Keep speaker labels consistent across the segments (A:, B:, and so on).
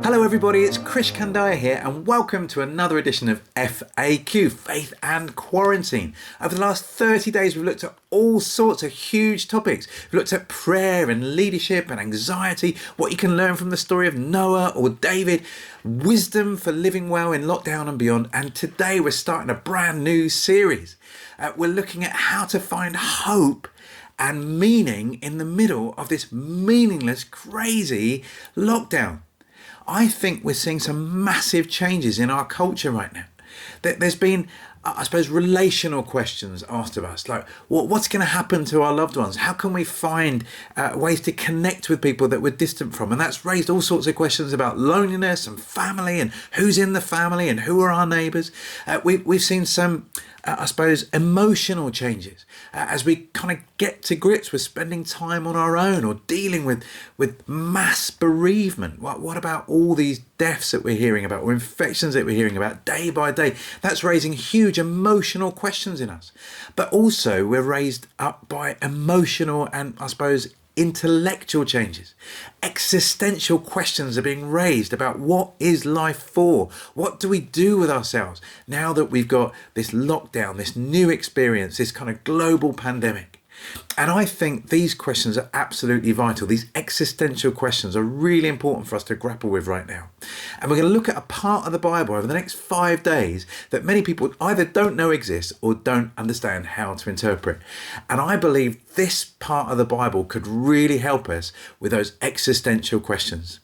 A: Hello everybody, it's Krish Kandaya here and welcome to another edition of FAQ, Faith and Quarantine. Over the last 30 days we've looked at all sorts of huge topics. We've looked at prayer and leadership and anxiety, what you can learn from the story of Noah or David, wisdom for living well in lockdown and beyond, and today we're starting a brand new series. We're looking at how to find hope and meaning in the middle of this meaningless, crazy lockdown. I think we're seeing some massive changes in our culture right now. There's been, I suppose, relational questions asked of us, like what's going to happen to our loved ones? How can we find ways to connect with people that we're distant from? And that's raised all sorts of questions about loneliness and family and who's in the family and who are our neighbours. We've seen some, I suppose, emotional changes as we kind of get to grips with spending time on our own or dealing with mass bereavement. What about all these deaths that we're hearing about or infections that we're hearing about day by day? That's raising huge emotional questions in us. But also we're raised up by emotional and, I suppose, intellectual changes. Existential questions are being raised about what is life for? What do we do with ourselves now that we've got this lockdown, this new experience, this kind of global pandemic? And I think these questions are absolutely vital. These existential questions are really important for us to grapple with right now. And we're going to look at a part of the Bible over the next 5 days that many people either don't know exists or don't understand how to interpret. And I believe this part of the Bible could really help us with those existential questions.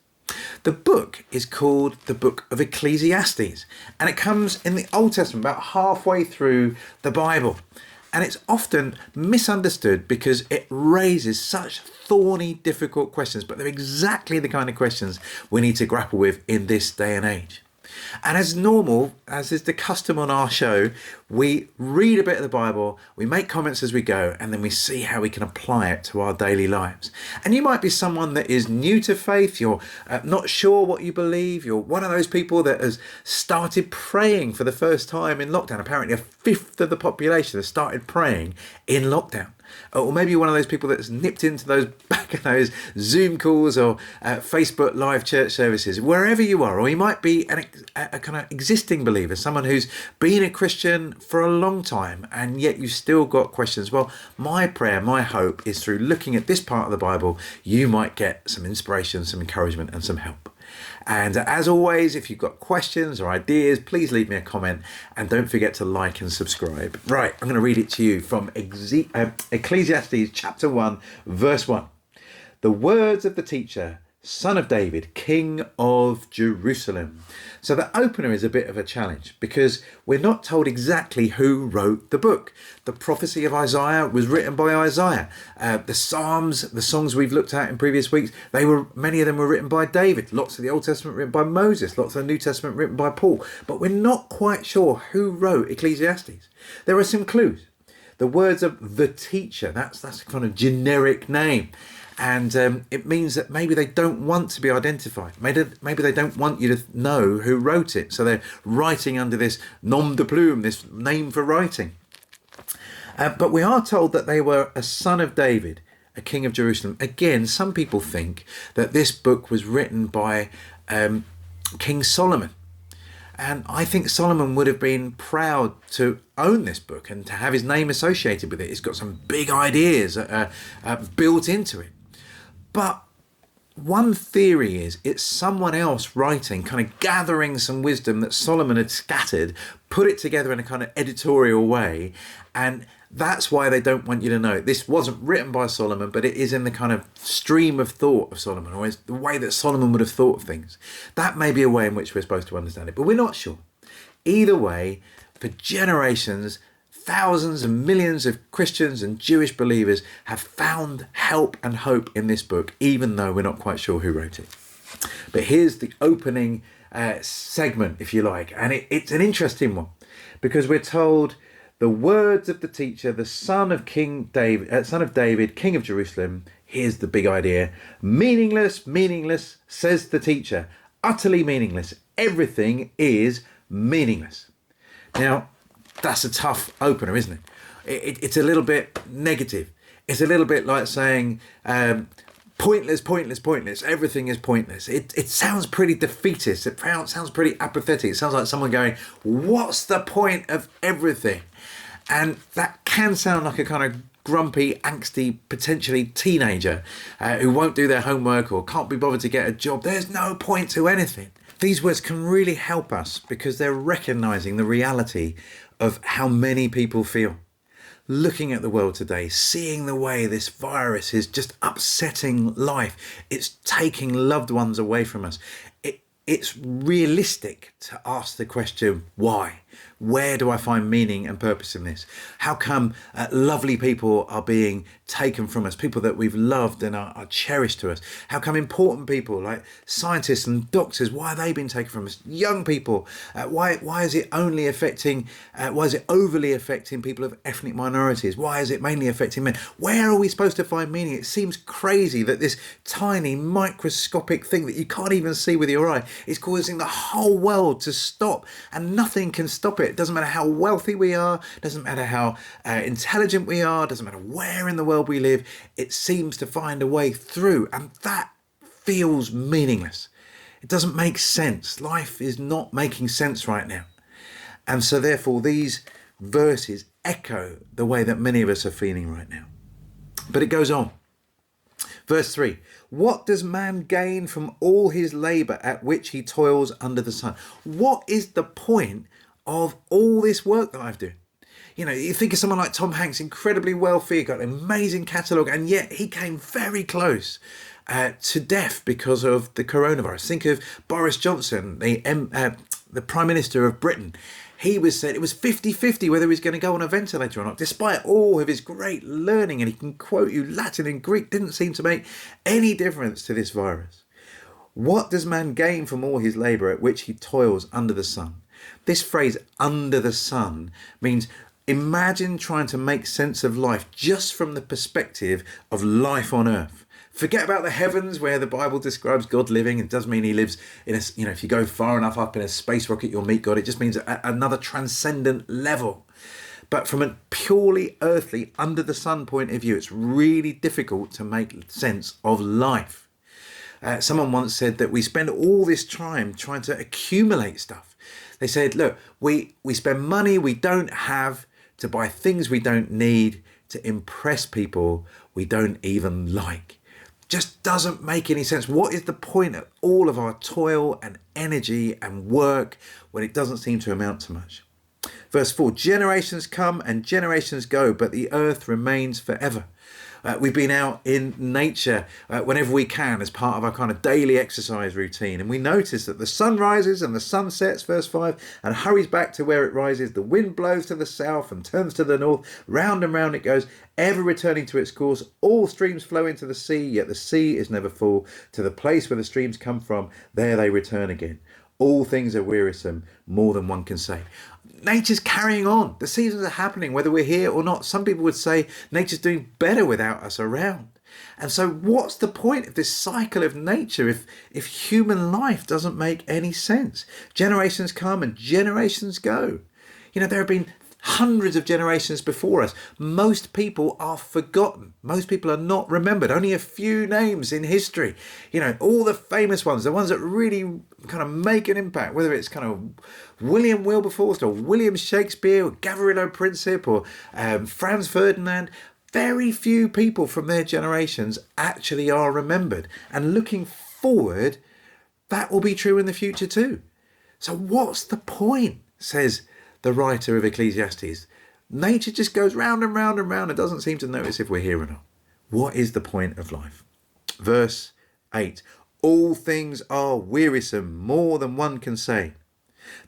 A: The book is called the Book of Ecclesiastes, and it comes in the Old Testament about halfway through the Bible. And it's often misunderstood because it raises such thorny, difficult questions, but they're exactly the kind of questions we need to grapple with in this day and age. And as normal, as is the custom on our show, we read a bit of the Bible, we make comments as we go, and then we see how we can apply it to our daily lives. And you might be someone that is new to faith, you're not sure what you believe, you're one of those people that has started praying for the first time in lockdown. Apparently a fifth of the population has started praying in lockdown. Or maybe you're one of those people that's nipped into those back of those Zoom calls or Facebook live church services, wherever you are. Or you might be a kind of existing believer, someone who's been a Christian for a long time and yet you've still got questions. Well, my prayer, my hope is through looking at this part of the Bible, you might get some inspiration, some encouragement and some help. And as always, if you've got questions or ideas, please leave me a comment and don't forget to like and subscribe. Right, I'm going to read it to you from Ecclesiastes chapter 1, verse 1. The words of the teacher, son of David, king of Jerusalem. So the opener is a bit of a challenge because we're not told exactly who wrote the book. The prophecy of Isaiah was written by Isaiah. The Psalms, the songs we've looked at in previous weeks, many of them were written by David. Lots of the Old Testament written by Moses. Lots of the New Testament written by Paul. But we're not quite sure who wrote Ecclesiastes. There are some clues. The words of the teacher, that's a kind of generic name. And it means that maybe they don't want to be identified. Maybe they don't want you to know who wrote it. So they're writing under this nom de plume, this name for writing. But we are told that they were a son of David, a king of Jerusalem. Again, some people think that this book was written by King Solomon. And I think Solomon would have been proud to own this book and to have his name associated with it. It's got some big ideas built into it. But one theory is it's someone else writing, kind of gathering some wisdom that Solomon had scattered, put it together in a kind of editorial way. And that's why they don't want you to know. This wasn't written by Solomon, but it is in the kind of stream of thought of Solomon, or is the way that Solomon would have thought of things. That may be a way in which we're supposed to understand it, but we're not sure. Either way, for generations, thousands and millions of Christians and Jewish believers have found help and hope in this book, even though we're not quite sure who wrote it. But here's the opening segment, if you like, and it's an interesting one because we're told the words of the teacher, the son of David, king of Jerusalem. Here's the big idea. Meaningless, meaningless, says the teacher. Utterly meaningless. Everything is meaningless. Now, that's a tough opener, isn't it? It's a little bit negative. It's a little bit like saying Pointless, pointless, pointless. Everything is pointless. It sounds pretty defeatist. It sounds pretty apathetic. It sounds like someone going, what's the point of everything? And that can sound like a kind of grumpy, angsty, potentially teenager who won't do their homework or can't be bothered to get a job. There's no point to anything. These words can really help us because they're recognizing the reality of how many people feel. Looking at the world today, seeing the way this virus is just upsetting life, it's taking loved ones away from us. It's realistic to ask the question, why? Where do I find meaning and purpose in this? How come lovely people are being taken from us, people that we've loved and are cherished to us? How come important people like scientists and doctors, why are they being taken from us? Young people, why is it overly affecting people of ethnic minorities? Why is it mainly affecting men? Where are we supposed to find meaning? It seems crazy that this tiny microscopic thing that you can't even see with your eye is causing the whole world to stop, and nothing can stop it. It doesn't matter how wealthy we are, doesn't matter how intelligent we are, doesn't matter where in the world we live, it seems to find a way through, and that feels meaningless. It doesn't make sense. Life is not making sense right now. And so therefore these verses echo the way that many of us are feeling right now. But it goes on. Verse 3, what does man gain from all his labour at which he toils under the sun? What is the point of all this work that I've done? You know, you think of someone like Tom Hanks, incredibly wealthy, got an amazing catalogue, and yet he came very close to death because of the coronavirus. Think of Boris Johnson, the Prime Minister of Britain. He said it was 50-50 whether he was going to go on a ventilator or not. Despite all of his great learning, and he can quote you Latin and Greek, didn't seem to make any difference to this virus. What does man gain from all his labour at which he toils under the sun? This phrase, under the sun, means imagine trying to make sense of life just from the perspective of life on earth. Forget about the heavens where the Bible describes God living. It does mean he lives in if you go far enough up in a space rocket, you'll meet God. It just means another transcendent level. But from a purely earthly, under the sun point of view, it's really difficult to make sense of life. Someone once said that we spend all this time trying to accumulate stuff. They said, look, we spend money we don't have to buy things we don't need, to impress people we don't even like. Just doesn't make any sense. What is the point of all of our toil and energy and work when it doesn't seem to amount to much? Verse 4, generations come and generations go, but the earth remains forever. We've been out in nature whenever we can as part of our kind of daily exercise routine. And we notice that the sun rises and the sun sets, verse 5, and hurries back to where it rises. The wind blows to the south and turns to the north. Round and round it goes, ever returning to its course. All streams flow into the sea, yet the sea is never full. To the place where the streams come from, there they return again. All things are wearisome, more than one can say. Nature's carrying on. The seasons are happening, whether we're here or not. Some people would say nature's doing better without us around. And so what's the point of this cycle of nature if human life doesn't make any sense? Generations come and generations go. You know, there have been hundreds of generations before us. Most people are forgotten. Most people are not remembered. Only a few names in history. You know, all the famous ones, the ones that really kind of make an impact, whether it's kind of William Wilberforce or William Shakespeare or Gavrilo Princip or Franz Ferdinand. Very few people from their generations actually are remembered. And looking forward, that will be true in the future too. So what's the point, says the writer of Ecclesiastes? Nature just goes round and round and round and doesn't seem to notice if we're here or not. What is the point of life? Verse 8, all things are wearisome, more than one can say.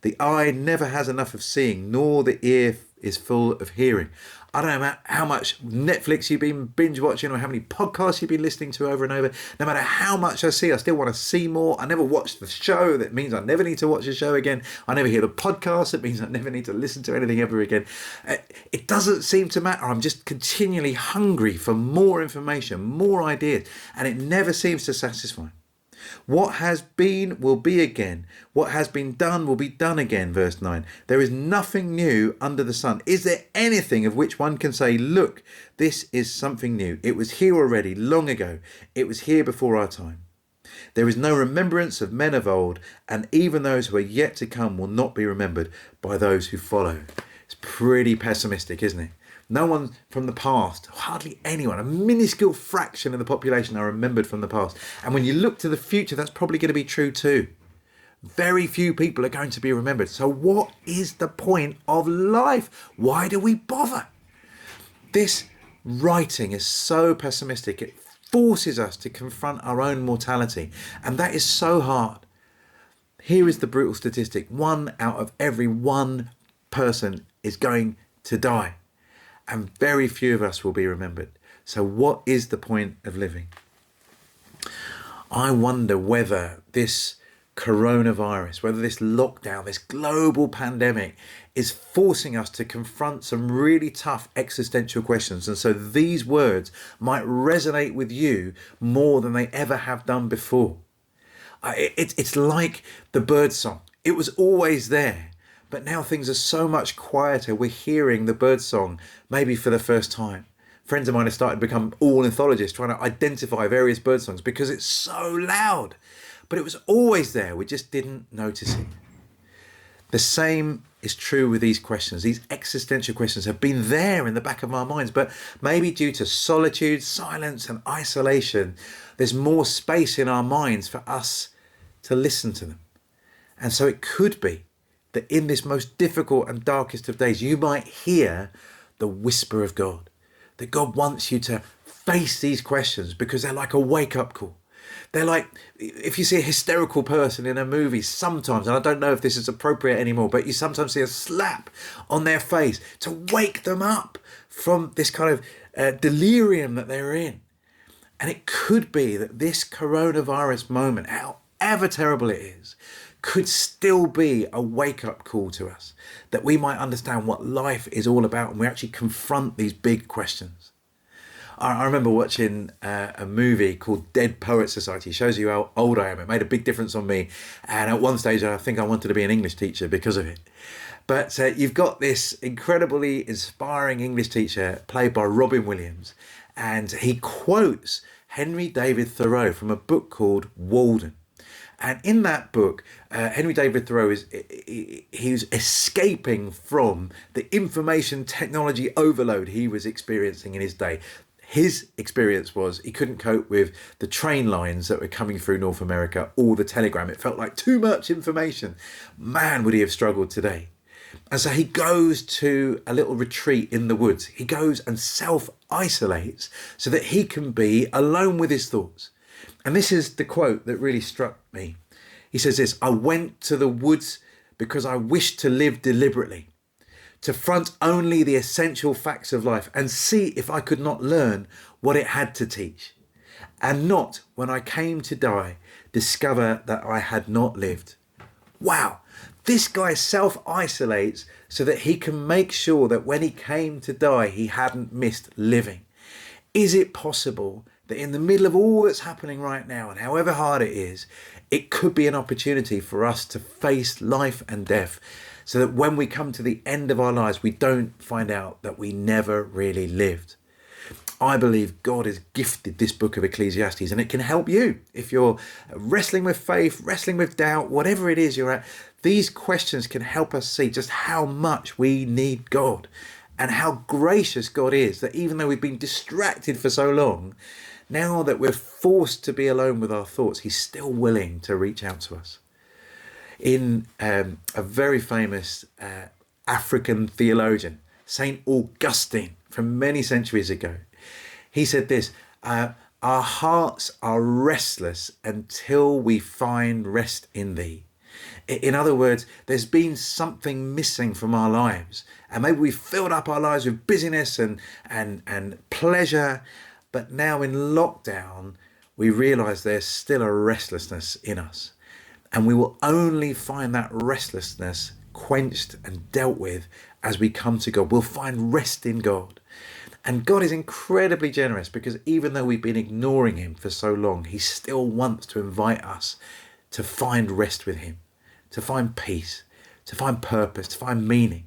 A: The eye never has enough of seeing, nor the ear is full of hearing. I don't know how much Netflix you've been binge watching or how many podcasts you've been listening to over and over. No matter how much I see, I still want to see more. I never watch the show. That means I never need to watch the show again. I never hear the podcast. It means I never need to listen to anything ever again. It doesn't seem to matter. I'm just continually hungry for more information, more ideas, and it never seems to satisfy. What has been will be again. What has been done will be done again. Verse 9. There is nothing new under the sun. Is there anything of which one can say, look, this is something new? It was here already, long ago. It was here before our time. There is no remembrance of men of old, and even those who are yet to come will not be remembered by those who follow. It's pretty pessimistic, isn't it? No one from the past, hardly anyone, a minuscule fraction of the population are remembered from the past. And when you look to the future, that's probably going to be true too. Very few people are going to be remembered. So what is the point of life? Why do we bother? This writing is so pessimistic. It forces us to confront our own mortality. And that is so hard. Here is the brutal statistic. 1 out of every 1 person is going to die. And very few of us will be remembered. So what is the point of living? I wonder whether this coronavirus, whether this lockdown, this global pandemic is forcing us to confront some really tough existential questions. And so these words might resonate with you more than they ever have done before. It's like the bird song. It was always there. But now things are so much quieter. We're hearing the bird song maybe for the first time. Friends of mine have started to become ornithologists, trying to identify various bird songs because it's so loud. But it was always there. We just didn't notice it. The same is true with these questions. These existential questions have been there in the back of our minds, but maybe due to solitude, silence, and isolation, there's more space in our minds for us to listen to them. And so it could be that in this most difficult and darkest of days, you might hear the whisper of God, that God wants you to face these questions because they're like a wake-up call. They're like, if you see a hysterical person in a movie sometimes, and I don't know if this is appropriate anymore, but you sometimes see a slap on their face to wake them up from this kind of delirium that they're in. And it could be that this coronavirus moment, however terrible it is, could still be a wake-up call to us, that we might understand what life is all about and we actually confront these big questions. I remember watching a movie called Dead Poets Society. It shows you how old I am. It made a big difference on me. And at one stage, I think I wanted to be an English teacher because of it. But you've got this incredibly inspiring English teacher played by Robin Williams. And he quotes Henry David Thoreau from a book called Walden. And in that book, Henry David Thoreau he's escaping from the information technology overload he was experiencing in his day. His experience was he couldn't cope with the train lines that were coming through North America or the telegram. It felt like too much information. Man, would he have struggled today. And so he goes to a little retreat in the woods. He goes and self-isolates so that he can be alone with his thoughts. And this is the quote that really struck me. He says this: I went to the woods because I wished to live deliberately, to front only the essential facts of life and see if I could not learn what it had to teach, and not, when I came to die, discover that I had not lived. Wow, this guy self-isolates so that he can make sure that when he came to die, he hadn't missed living. Is it possible that in the middle of all that's happening right now, and however hard it is, it could be an opportunity for us to face life and death so that when we come to the end of our lives, we don't find out that we never really lived? I believe God has gifted this book of Ecclesiastes, and it can help you. If you're wrestling with faith, wrestling with doubt, whatever it is you're at, these questions can help us see just how much we need God and how gracious God is, that even though we've been distracted for so long, now that we're forced to be alone with our thoughts, he's still willing to reach out to us. In a very famous African theologian, Saint Augustine, from many centuries ago, he said this: our hearts are restless until we find rest in thee. In other words, there's been something missing from our lives, and maybe we've filled up our lives with busyness and pleasure, but now in lockdown, we realize there's still a restlessness in us. And we will only find that restlessness quenched and dealt with as we come to God. We'll find rest in God. And God is incredibly generous, because even though we've been ignoring him for so long, he still wants to invite us to find rest with him, to find peace, to find purpose, to find meaning.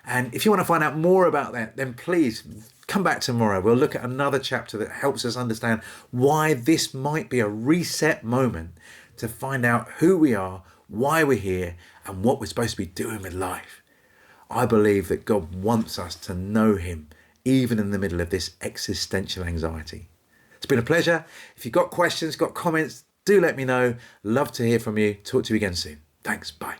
A: And if you want to find out more about that, then please come back tomorrow. We'll look at another chapter that helps us understand why this might be a reset moment to find out who we are, why we're here, and what we're supposed to be doing with life. I believe that God wants us to know him, even in the middle of this existential anxiety. It's been a pleasure. If you've got questions, got comments, do let me know. Love to hear from you. Talk to you again soon. Thanks. Bye.